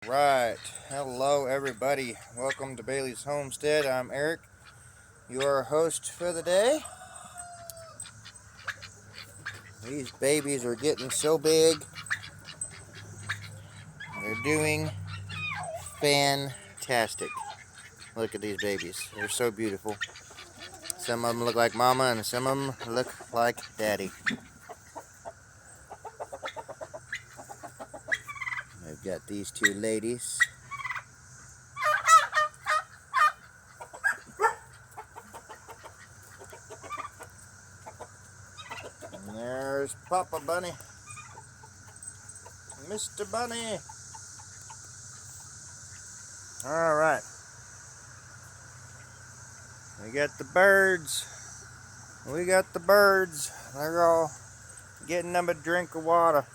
Right. Hello, everybody. Welcome to Bailey's Homestead. I'm Eric, your host for the day. These babies are getting so big. They're doing fantastic. Look at these babies. They're so beautiful. Some of them look like mama and some of them look like daddy. I've got these two ladies. And there's Papa Bunny. Mr. Bunny. All right. We got the birds. They're all getting them a drink of water.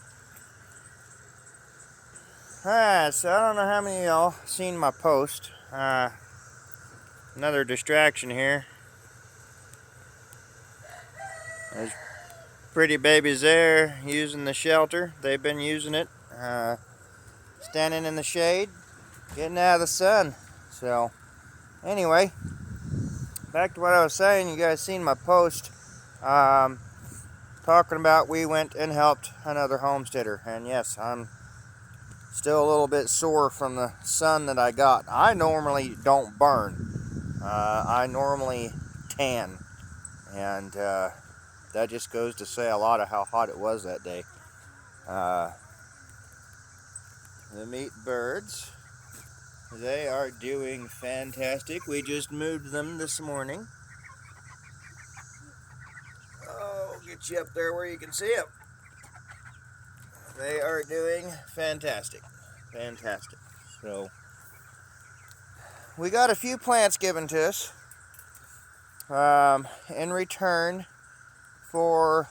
Alright, so I don't know how many of y'all seen my post. Another distraction here. There's pretty babies there using the shelter. They've been using it. Standing in the shade, getting out of the sun. So, anyway, back to what I was saying. You guys seen my post. Talking about we went and helped another homesteader. And yes, I'm still a little bit sore from the sun that I got. I normally don't burn. I normally tan. And that just goes to say a lot of how hot it was that day. The meat birds, they are doing fantastic. We just moved them this morning. Oh, get you up there where you can see them. They are doing fantastic. Fantastic. So, we got a few plants given to us in return for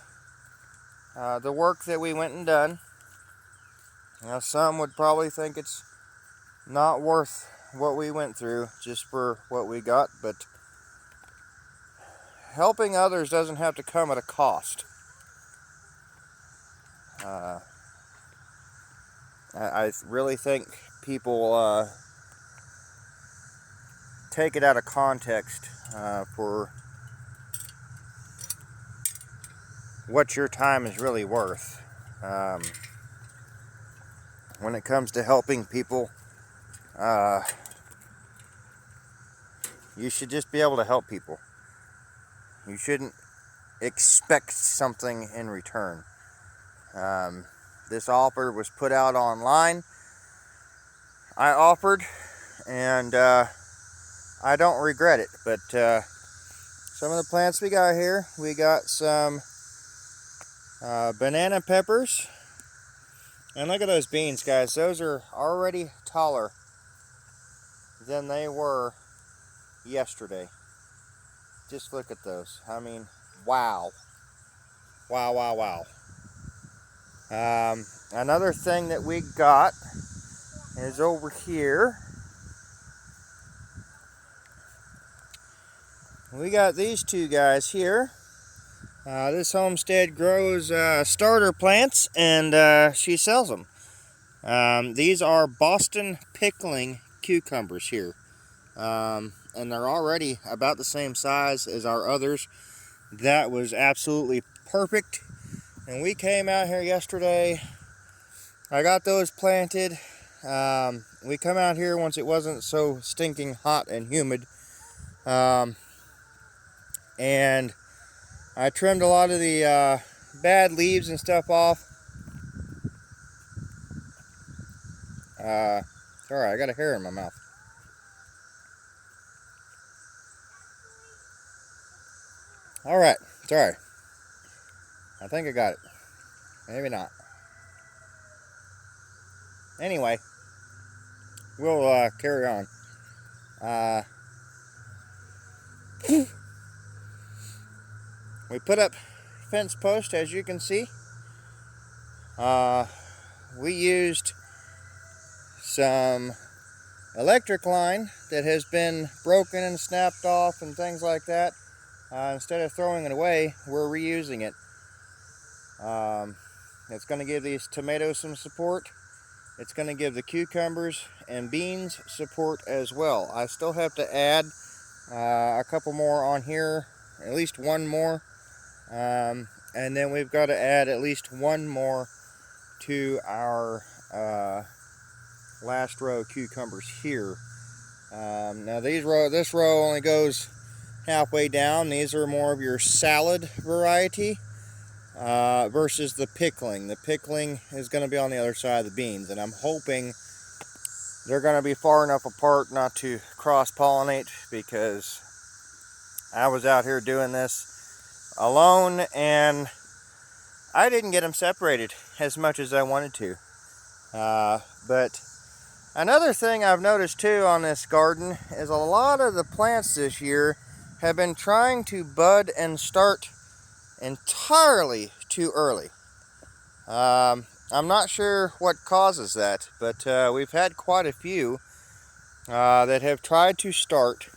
the work that we went and done. Now, some would probably think it's not worth what we went through just for what we got, but helping others doesn't have to come at a cost. I really think people take it out of context for what your time is really worth. When it comes to helping people, you should just be able to help people. You shouldn't expect something in return. This offer was put out online. I offered, and I don't regret it. But some of the plants we got here, we got some banana peppers. And look at those beans, guys. Those are already taller than they were yesterday. Just look at those. I mean, wow. Wow, wow, wow. Another thing that we got is over here. We got these two guys here. This homestead grows starter plants, and she sells them. These are Boston pickling cucumbers here. And they're already about the same size as our others. That was absolutely perfect. And we came out here yesterday. I got those planted. We come out here once it wasn't so stinking hot and humid. And I trimmed a lot of the bad leaves and stuff off. Sorry, I got a hair in my mouth. Alright, sorry. I think I got it. Maybe not. Anyway, we'll carry on. We put up fence post, as you can see. We used some electric line that has been broken and snapped off and things like that. Instead of throwing it away, we're reusing it. It's going to give these tomatoes some support. it's going to give the cucumbers and beans support as well. I still have to add a couple more on here, at least one more, and then we've got to add at least one more to our last row of cucumbers here. Now this row only goes halfway down. These are more of your salad variety versus the pickling. The pickling is going to be on the other side of the beans, and I'm hoping they're going to be far enough apart not to cross-pollinate, because I was out here doing this alone and I didn't get them separated as much as I wanted to. But another thing I've noticed too on this garden is a lot of the plants this year have been trying to bud and start entirely too early. I'm not sure what causes that, but we've had quite a few that have tried to start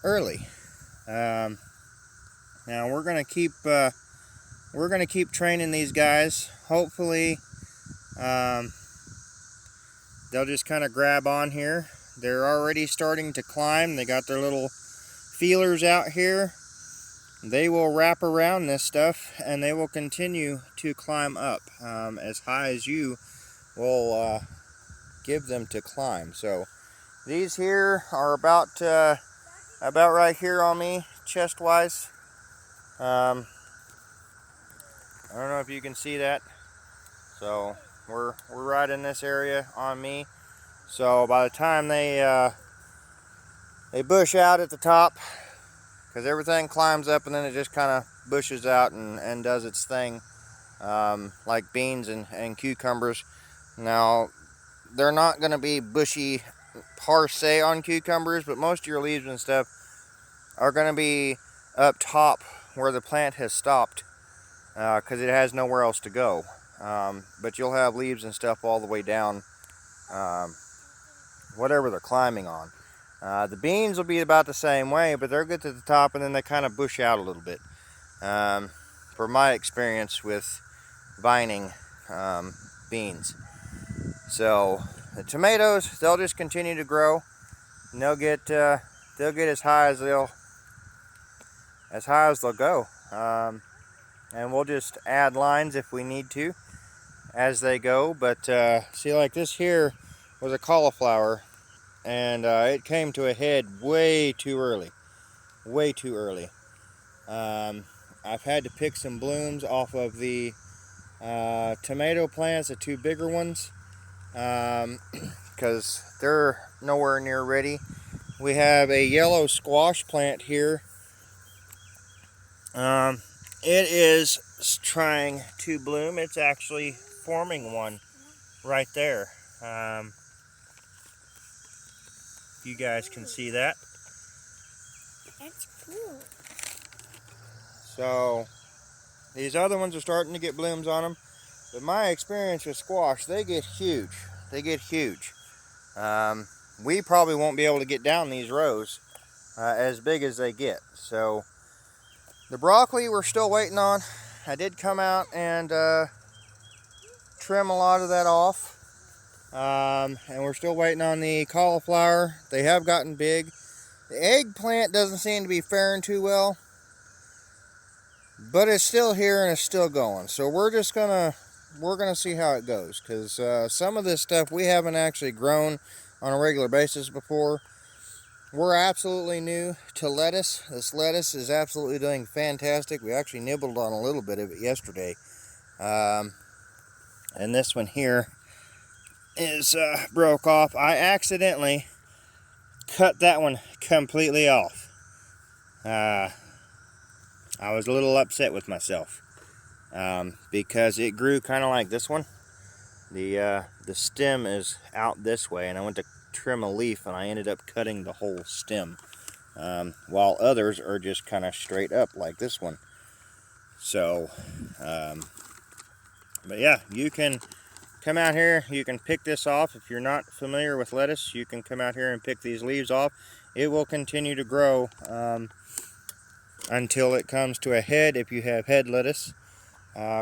early. Now we're gonna keep training these guys. Hopefully they'll just kind of grab on here. They're already starting to climb. They got their little feelers out here. They will wrap around this stuff and they will continue to climb up as high as you will give them to climb. So these here are about right here on me, chest wise. I don't know if you can see that. So we're right in this area on me. So by the time they bush out at the top, because everything climbs up and then it just kind of bushes out and does its thing, like beans and cucumbers. Now, they're not going to be bushy per se on cucumbers, but most of your leaves and stuff are going to be up top where the plant has stopped, because it has nowhere else to go. But you'll have leaves and stuff all the way down, whatever they're climbing on. The beans will be about the same way, but they're good to the top and then they kind of bush out a little bit. For my experience with vining beans. So the tomatoes, they'll just continue to grow. And they'll get as high as they'll go. And we'll just add lines if we need to as they go. But see, like this here was a cauliflower, and it came to a head way too early. I've had to pick some blooms off of the tomato plants, the two bigger ones, because they're nowhere near ready. We have a yellow squash plant here. It is trying to bloom. It's actually forming one right there. You guys can see that. That's cool. So these other ones are starting to get blooms on them. But my experience with squash, they get huge. We probably won't be able to get down these rows as big as they get. So the broccoli we're still waiting on. I did come out and trim a lot of that off. And we're still waiting on the cauliflower. They have gotten big. The eggplant doesn't seem to be faring too well, but it's still here and it's still going. So we're gonna see how it goes, because some of this stuff we haven't actually grown on a regular basis before. We're absolutely new to lettuce. This lettuce is absolutely doing fantastic. We actually nibbled on a little bit of it yesterday, and this one here is broke off. I accidentally cut that one completely off. I was a little upset with myself because it grew kind of like this one. The stem is out this way, and I went to trim a leaf and I ended up cutting the whole stem, while others are just kind of straight up like this one. So but yeah, you can come out here, you can pick this off. If you're not familiar with lettuce, you can come out here and pick these leaves off. It will continue to grow until it comes to a head, if you have head lettuce,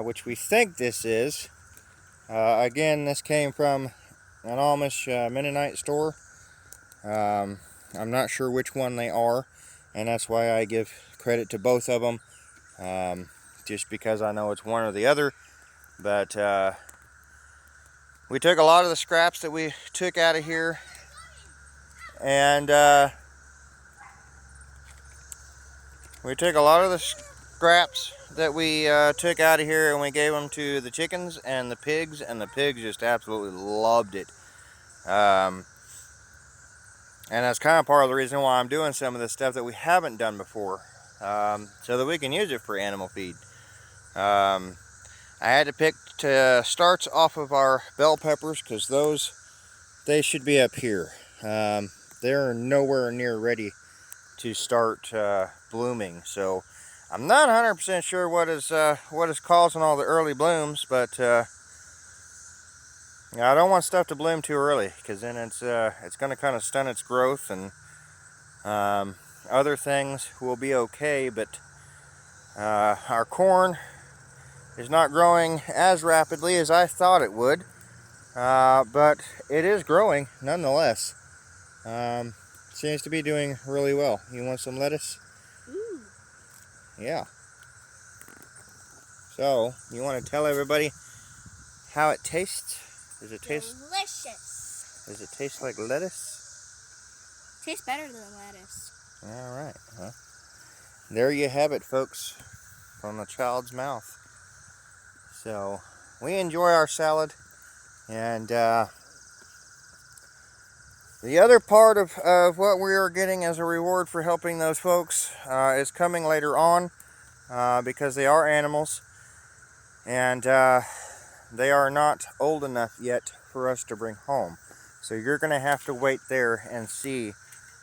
which we think this is. Again, this came from an Amish Mennonite store. I'm not sure which one they are, and that's why I give credit to both of them, just because I know it's one or the other. But we took a lot of the scraps that we took out of here, and we took a lot of the scraps that we took out of here, and we gave them to the chickens and the pigs just absolutely loved it. And that's kind of part of the reason why I'm doing some of the stuff that we haven't done before, so that we can use it for animal feed. I had to pick starts off of our bell peppers because they should be up here. They're nowhere near ready to start blooming, so I'm not 100% sure what is causing all the early blooms, but I don't want stuff to bloom too early, because then it's going to kind of stunt its growth, and other things will be okay. But our corn is not growing as rapidly as I thought it would, but it is growing nonetheless. Seems to be doing really well. You want some lettuce? Ooh. Yeah. So, you want to tell everybody how it tastes? Does it taste? Delicious. Does it taste like lettuce? Tastes better than lettuce. All right. Well, there you have it, folks, from a child's mouth. So, we enjoy our salad, and the other part of what we are getting as a reward for helping those folks is coming later on, because they are animals, and they are not old enough yet for us to bring home. So you're going to have to wait there and see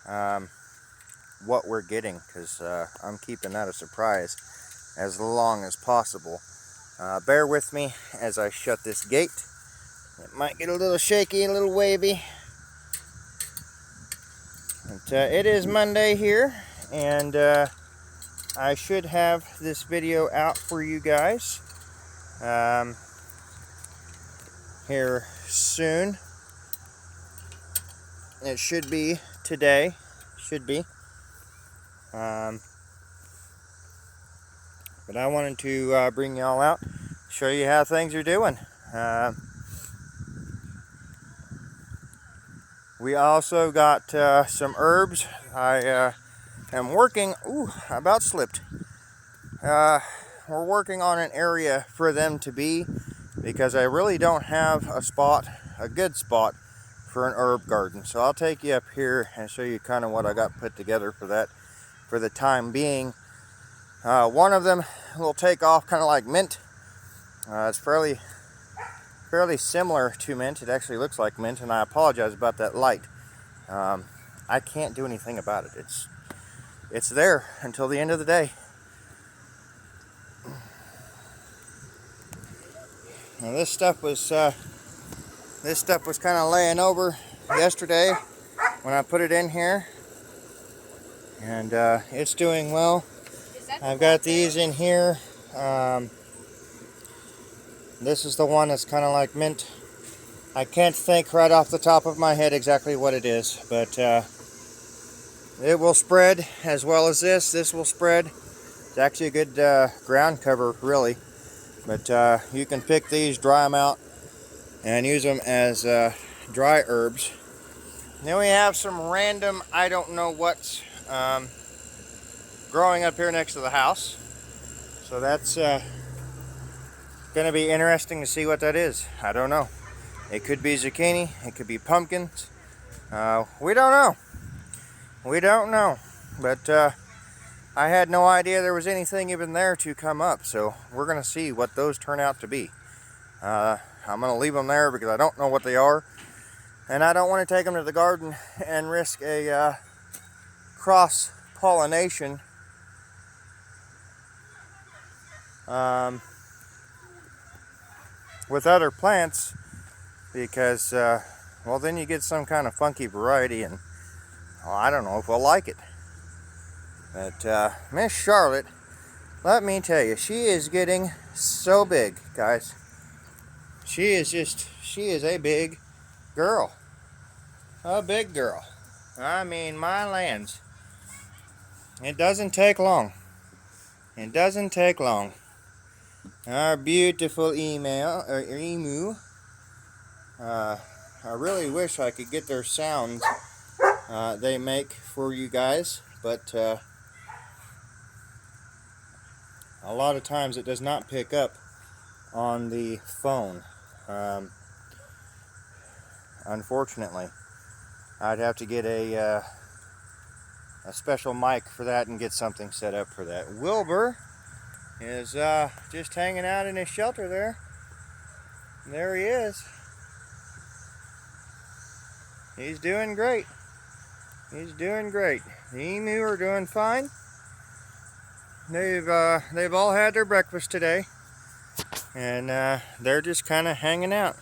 what we're getting, because I'm keeping that a surprise as long as possible. Bear with me as I shut this gate. It might get a little shaky, a little wavy. But, it is Monday here, and I should have this video out for you guys here soon. It should be today. Should be. But I wanted to bring y'all out, show you how things are doing. We also got some herbs. I am working. Ooh, I about slipped. We're working on an area for them to be, because I really don't have a good spot for an herb garden. So I'll take you up here and show you kind of what I got put together for that for the time being. One of them will take off kind of like mint. It's fairly similar to mint. It actually looks like mint, and I apologize about that light. I can't do anything about it. It's there until the end of the day. Now this stuff was kind of laying over yesterday when I put it in here, and it's doing well. I've got these in here. This is the one that's kind of like mint. I can't think right off the top of my head exactly what it is, but it will spread as well as this. This will spread. It's actually a good ground cover, really. But you can pick these, dry them out, and use them as dry herbs. Then we have some random, I don't know what's growing up here next to the house. So that's going to be interesting to see what that is. I don't know. It could be zucchini. It could be pumpkins. We don't know. We don't know. But I had no idea there was anything even there to come up. So we're going to see what those turn out to be. I'm going to leave them there because I don't know what they are. And I don't want to take them to the garden and risk a cross-pollination. With other plants, because well, then you get some kind of funky variety, and well, I don't know if we'll like it. But Miss Charlotte, let me tell you, she is getting so big, guys. She is a big girl. A big girl. I mean, my lands. It doesn't take long. It doesn't take long. Our beautiful emu. I really wish I could get their sounds they make for you guys, but a lot of times it does not pick up on the phone. Unfortunately, I'd have to get a special mic for that and get something set up for that. Wilbur is just hanging out in his shelter there. There he is. He's doing great. He's doing great. The emu are doing fine. They've all had their breakfast today, and they're just kind of hanging out.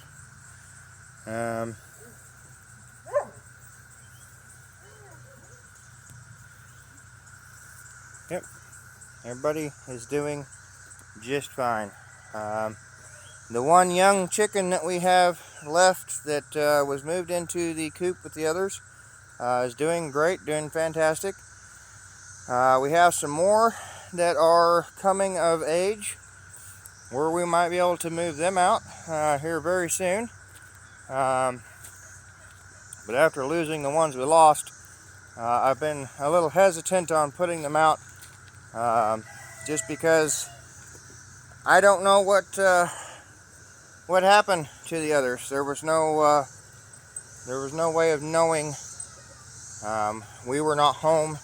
Yep, everybody is doing just fine. The one young chicken that we have left that was moved into the coop with the others is doing great, doing fantastic. We have some more that are coming of age where we might be able to move them out here very soon. But after losing the ones we lost, I've been a little hesitant on putting them out just because I don't know what happened to the others. There was no way of knowing. We were not home,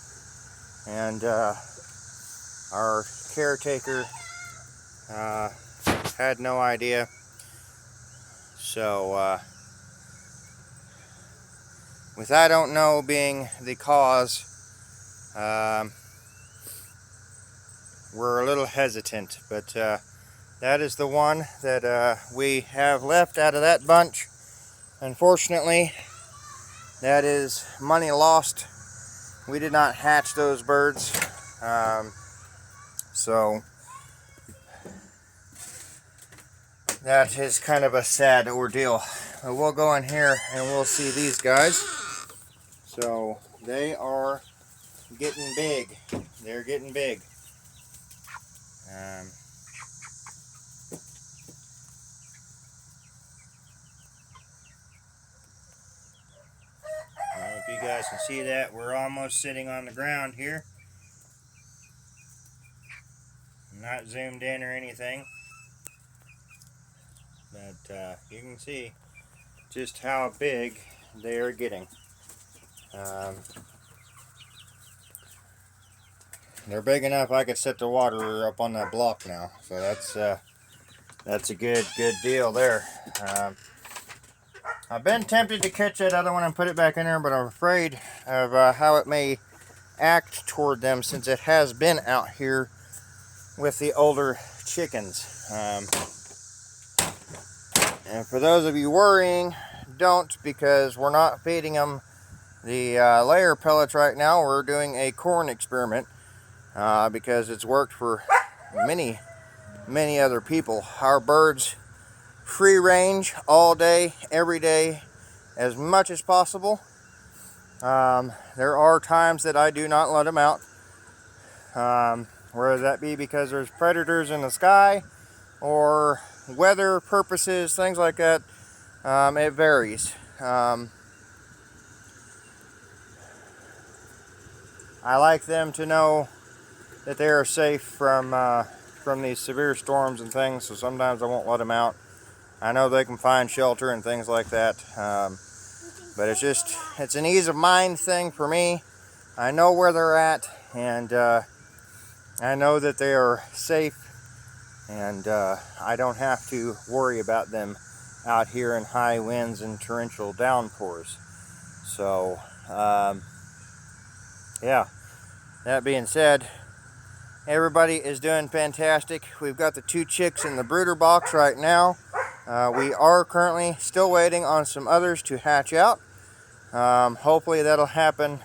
and our caretaker had no idea. So with I don't know being the cause, we're a little hesitant, but that is the one that we have left out of that bunch. Unfortunately, that is money lost. We did not hatch those birds, so that is kind of a sad ordeal. But we'll go in here and we'll see these guys. So they are getting big. They're getting big. If you guys can see that, we're almost sitting on the ground here. Not zoomed in or anything, but you can see just how big they are getting. They're big enough I could set the water up on that block now, so that's a good deal there. I've been tempted to catch that other one and put it back in there, but I'm afraid of how it may act toward them since it has been out here with the older chickens. And for those of you worrying, don't, because we're not feeding them the layer pellets right now. We're doing a corn experiment because it's worked for many other people. Our birds free range all day, every day, as much as possible. There are times that I do not let them out, whether that be because there's predators in the sky or weather purposes, things like that. It varies. I like them to know that they are safe from these severe storms and things, so sometimes I won't let them out. I know they can find shelter and things like that, but it's an ease of mind thing for me. I know where they're at, and I know that they are safe, and I don't have to worry about them out here in high winds and torrential downpours. So yeah, that being said, everybody is doing fantastic. We've got the 2 chicks in the brooder box right now. We are currently still waiting on some others to hatch out. Hopefully that'll happen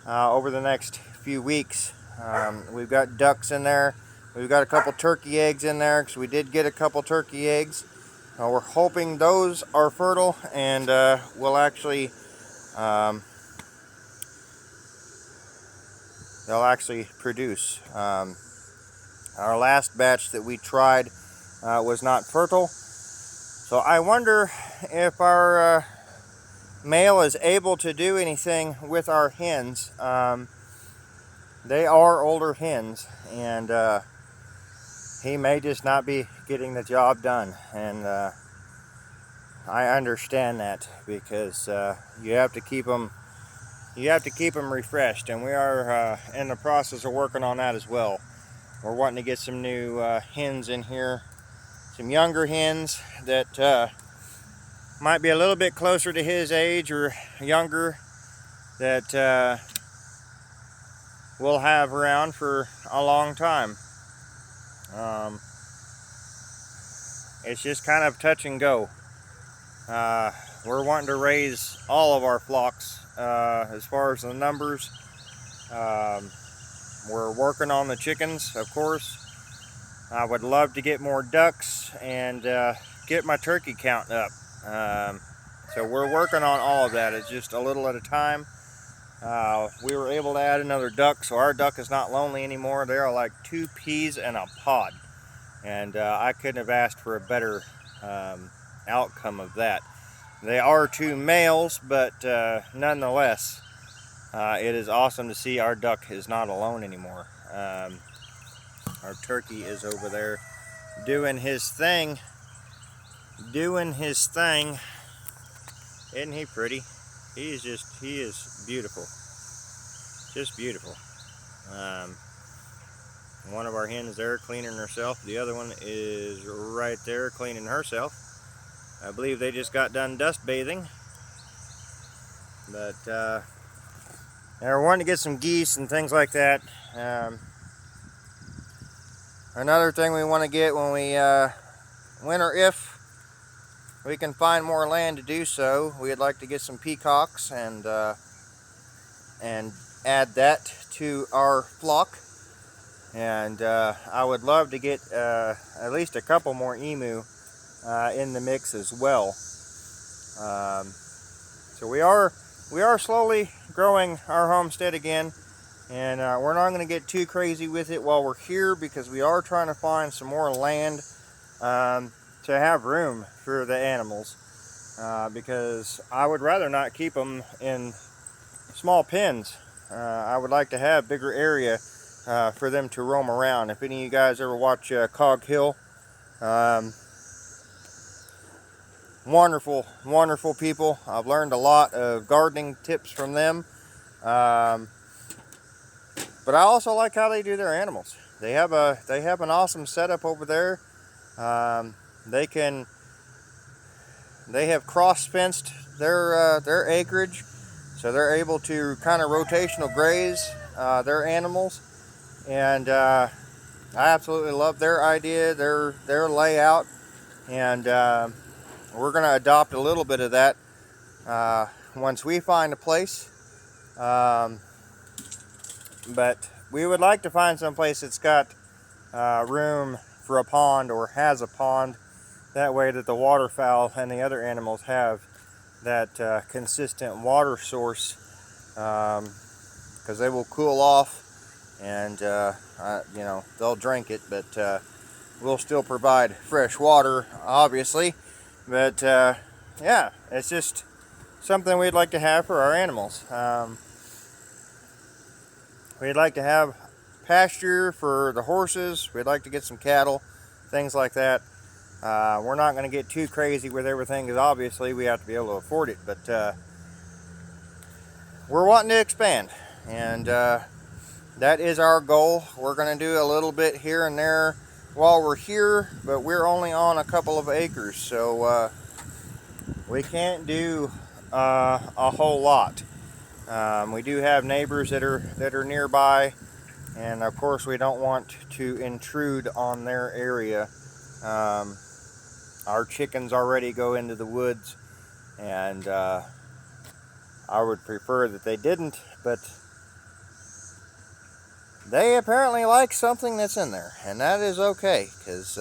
over the next few weeks. We've got ducks in there. We've got a couple turkey eggs in there because we did get a couple turkey eggs. we're hoping those are fertile and will actually they'll actually produce. Our last batch that we tried was not fertile, so I wonder if our male is able to do anything with our hens. They are older hens, and he may just not be getting the job done, and I understand that, because you have to keep them refreshed, and we are in the process of working on that as well. We're wanting to get some new hens in here, some younger hens that might be a little bit closer to his age or younger, that we'll have around for a long time. It's just kind of touch and go. We're wanting to raise all of our flocks as far as the numbers. We're working on the chickens, of course. I would love to get more ducks and get my turkey count up. So we're working on all of that. It's just a little at a time. We were able to add another duck, so our duck is not lonely anymore. They are like 2 peas in a pod, and I couldn't have asked for a better outcome of that. They are 2 males, but nonetheless, it is awesome to see our duck is not alone anymore. Our turkey is over there doing his thing. Isn't he pretty? He is beautiful. Just beautiful. One of our hens there cleaning herself. The other one is right there cleaning herself. I believe they just got done dust bathing. But we're wanting to get some geese and things like that. Another thing we want to get when we, when or if we can find more land to do so, we'd like to get some peacocks and add that to our flock. And I would love to get at least a couple more emu in the mix as well. So we are slowly growing our homestead again, and we're not going to get too crazy with it while we're here, because we are trying to find some more land to have room for the animals, because I would rather not keep them in small pens. I would like to have bigger area for them to roam around. If any of you guys ever watch Cog Hill, wonderful people. I've learned a lot of gardening tips from them, but I also like how they do their animals. They have an awesome setup over there. They have cross-fenced their acreage, so they're able to kind of rotational graze their animals, and I absolutely love their idea, their layout, and we're going to adopt a little bit of that once we find a place. But we would like to find some place that's got room for a pond, or has a pond. That way that the waterfowl and the other animals have that consistent water source, because they will cool off, and you know, they'll drink it, but we'll still provide fresh water, obviously. But yeah, it's just something we'd like to have for our animals. We'd like to have pasture for the horses. We'd like to get some cattle, things like that. We're not going to get too crazy with everything, because obviously we have to be able to afford it. But we're wanting to expand, and that is our goal. We're going to do a little bit here and there while we're here, but we're only on a couple of acres, so we can't do a whole lot. We do have neighbors that are nearby, and of course we don't want to intrude on their area. Our chickens already go into the woods, and I would prefer that they didn't, but they apparently like something that's in there, and that is okay, because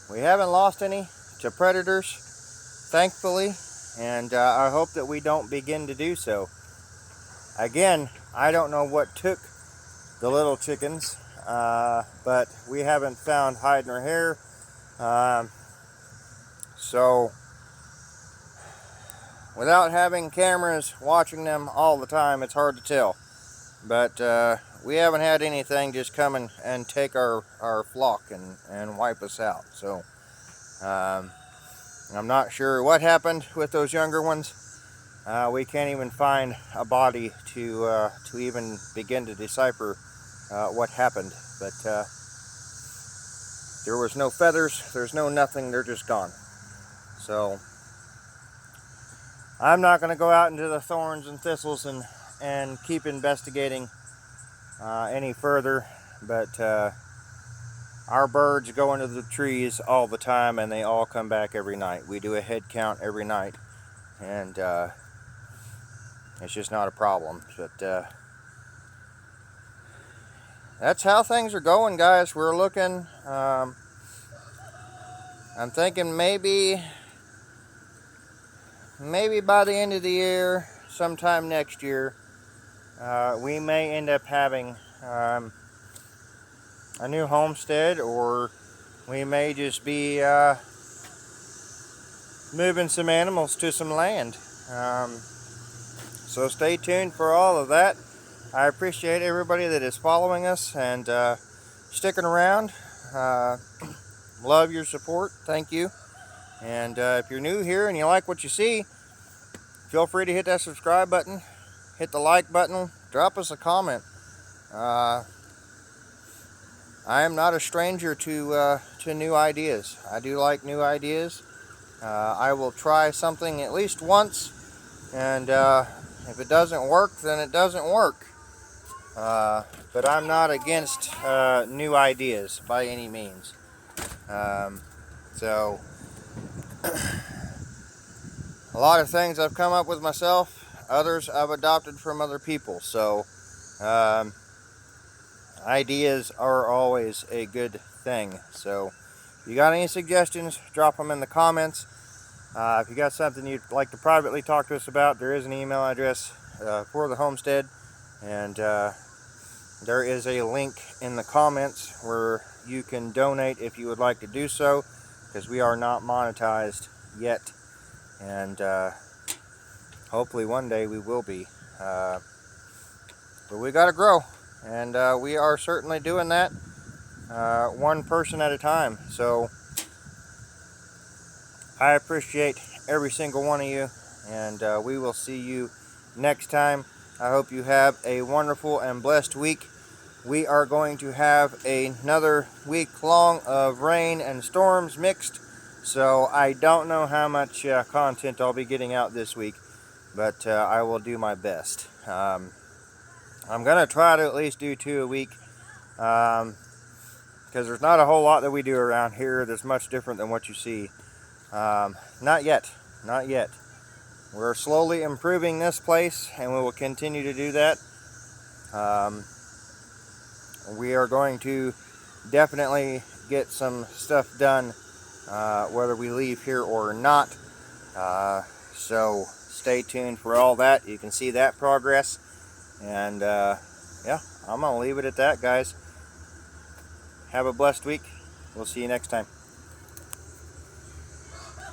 We haven't lost any to predators, thankfully, and I hope that we don't begin to do so. Again, I don't know what took the little chickens, but we haven't found hide nor hair. So without having cameras watching them all the time, it's hard to tell. But we haven't had anything just come and take our flock and wipe us out. So I'm not sure what happened with those younger ones. We can't even find a body to even begin to decipher what happened. But there was no feathers, there's no nothing, they're just gone. So I'm not going to go out into the thorns and thistles and keep investigating any further. But our birds go into the trees all the time, and they all come back every night. We do a head count every night, and it's just not a problem. But that's how things are going, guys. We're looking. I'm thinking maybe by the end of the year, sometime next year, we may end up having a new homestead, or we may just be moving some animals to some land. So stay tuned for all of that. I appreciate everybody that is following us and sticking around. Love your support. Thank you. And if you're new here and you like what you see, feel free to hit that subscribe button, hit the like button, drop us a comment. I am not a stranger to new ideas. I do like new ideas. I will try something at least once, and if it doesn't work, then it doesn't work. But I'm not against new ideas by any means. So a lot of things I've come up with myself, others I've adopted from other people. So ideas are always a good thing. So if you got any suggestions, drop them in the comments. If you got something you'd like to privately talk to us about, there is an email address for the homestead, and there is a link in the comments where you can donate if you would like to do so, because we are not monetized yet, and hopefully one day we will be. But we got to grow, and we are certainly doing that one person at a time. So I appreciate every single one of you, and we will see you next time. I hope you have a wonderful and blessed week. We are going to have another week long of rain and storms mixed, so I don't know how much content I'll be getting out this week, but I will do my best. I'm going to try to at least do 2 a week, because there's not a whole lot that we do around here that's much different than what you see. Not yet. We're slowly improving this place, and we will continue to do that. We are going to definitely get some stuff done, whether we leave here or not. So stay tuned for all that. You can see that progress. And yeah, I'm going to leave it at that, guys. Have a blessed week. We'll see you next time.